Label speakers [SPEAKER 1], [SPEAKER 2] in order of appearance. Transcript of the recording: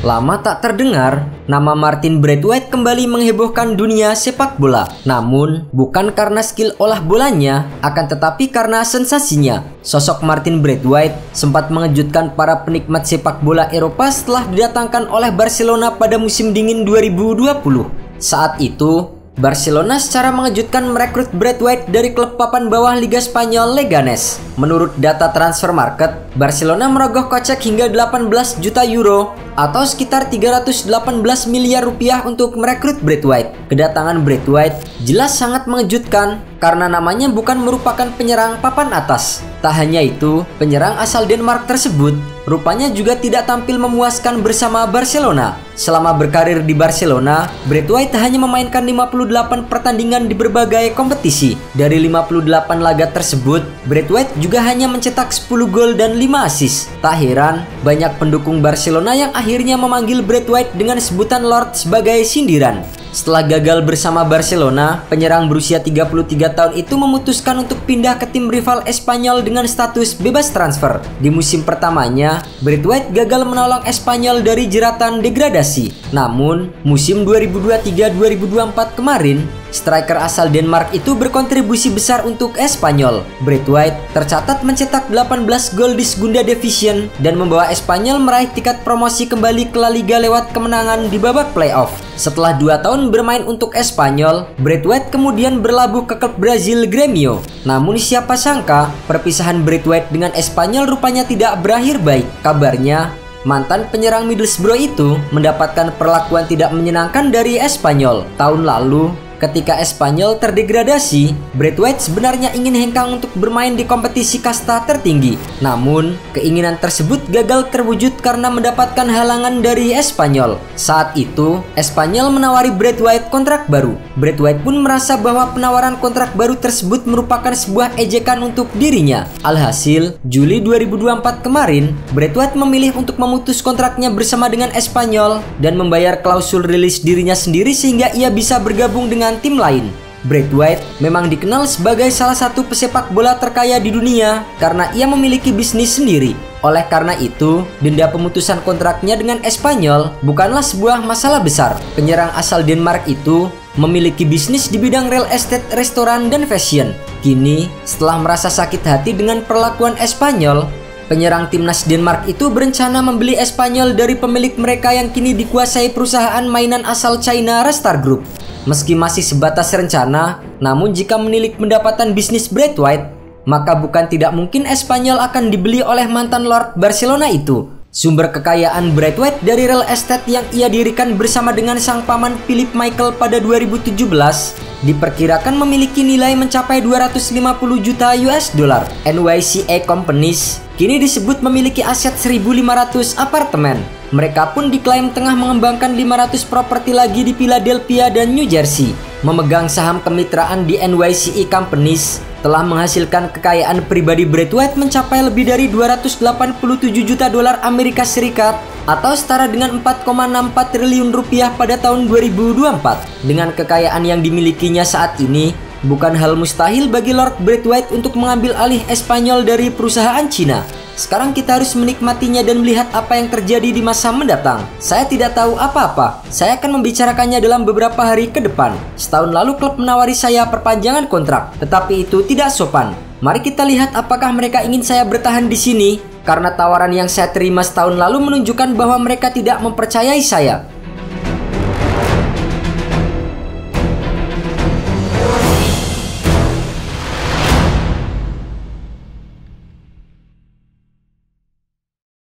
[SPEAKER 1] Lama tak terdengar, nama Martin Braithwaite kembali menghebohkan dunia sepak bola. Namun, bukan karena skill olah bolanya, akan tetapi karena sensasinya. Sosok Martin Braithwaite sempat mengejutkan para penikmat sepak bola Eropa setelah didatangkan oleh Barcelona pada musim dingin 2020. Saat itu, Barcelona secara mengejutkan merekrut Braithwaite dari klub papan bawah Liga Spanyol Leganes. Menurut data transfer market, Barcelona merogoh kocek hingga 18 juta euro atau sekitar 318 miliar rupiah untuk merekrut Braithwaite. Kedatangan Braithwaite jelas sangat mengejutkan karena namanya bukan merupakan penyerang papan atas. Tak hanya itu, penyerang asal Denmark tersebut rupanya juga tidak tampil memuaskan bersama Barcelona. Selama berkarir di Barcelona, Braithwaite hanya memainkan 58 pertandingan di berbagai kompetisi. Dari 58 laga tersebut, Braithwaite juga hanya mencetak 10 gol dan 5 assist. Tak heran, banyak pendukung Barcelona yang akhirnya memanggil Braithwaite dengan sebutan Lord sebagai sindiran. Setelah gagal bersama Barcelona, penyerang berusia 33 tahun itu memutuskan untuk pindah ke tim rival Espanyol dengan status bebas transfer. Di musim pertamanya, Braithwaite gagal menolong Espanyol dari jeratan degradasi. Namun, musim 2023-2024 kemarin, striker asal Denmark itu berkontribusi besar untuk Espanyol. Braithwaite tercatat mencetak 18 gol di Segunda Division dan membawa Espanyol meraih tiket promosi kembali ke La Liga lewat kemenangan di babak playoff. Setelah 2 tahun bermain untuk Espanyol, Braithwaite kemudian berlabuh ke klub Brazil Grêmio. Namun siapa sangka, perpisahan Braithwaite dengan Espanyol rupanya tidak berakhir baik. Kabarnya, mantan penyerang Middlesbrough itu mendapatkan perlakuan tidak menyenangkan dari Espanyol. Tahun lalu, ketika Espanyol terdegradasi, Braithwaite sebenarnya ingin hengkang untuk bermain di kompetisi kasta tertinggi. Namun, keinginan tersebut gagal terwujud karena mendapatkan halangan dari Espanyol. Saat itu, Espanyol menawari Braithwaite kontrak baru. Braithwaite pun merasa bahwa penawaran kontrak baru tersebut merupakan sebuah ejekan untuk dirinya. Alhasil, Juli 2024 kemarin, Braithwaite memilih untuk memutus kontraknya bersama dengan Espanyol dan membayar klausul rilis dirinya sendiri sehingga ia bisa bergabung dengan tim lain. Braithwaite memang dikenal sebagai salah satu pesepak bola terkaya di dunia karena ia memiliki bisnis sendiri. Oleh karena itu, denda pemutusan kontraknya dengan Espanyol bukanlah sebuah masalah besar. Penyerang asal Denmark itu memiliki bisnis di bidang real estate, restoran, dan fashion. Kini, setelah merasa sakit hati dengan perlakuan Espanyol, penyerang timnas Denmark itu berencana membeli Espanyol dari pemilik mereka yang kini dikuasai perusahaan mainan asal China Rastar Group. Meski masih sebatas rencana, namun jika menilik pendapatan bisnis Braithwaite, maka bukan tidak mungkin Espanyol akan dibeli oleh mantan Lord Barcelona itu. Sumber kekayaan Braithwaite dari real estate yang ia dirikan bersama dengan sang paman Philip Michael pada 2017 diperkirakan memiliki nilai mencapai 250 juta US dollar. NYCA Companies kini disebut memiliki aset 1.500 apartemen. Mereka pun diklaim tengah mengembangkan 500 properti lagi di Philadelphia dan New Jersey. Memegang saham kemitraan di NYCA Companies telah menghasilkan kekayaan pribadi Braithwaite mencapai lebih dari 287 juta dolar Amerika Serikat atau setara dengan 4,64 triliun rupiah pada tahun 2024. Dengan kekayaan yang dimilikinya saat ini, bukan hal mustahil bagi Lord Braithwaite untuk mengambil alih Espanyol dari perusahaan Cina. Sekarang kita harus menikmatinya dan melihat apa yang terjadi di masa mendatang. Saya tidak tahu apa-apa. Saya akan membicarakannya dalam beberapa hari ke depan. Setahun lalu klub menawari saya perpanjangan kontrak, tetapi itu tidak sopan. Mari kita lihat apakah mereka ingin saya bertahan di sini. Karena tawaran yang saya terima setahun lalu menunjukkan bahwa mereka tidak mempercayai saya.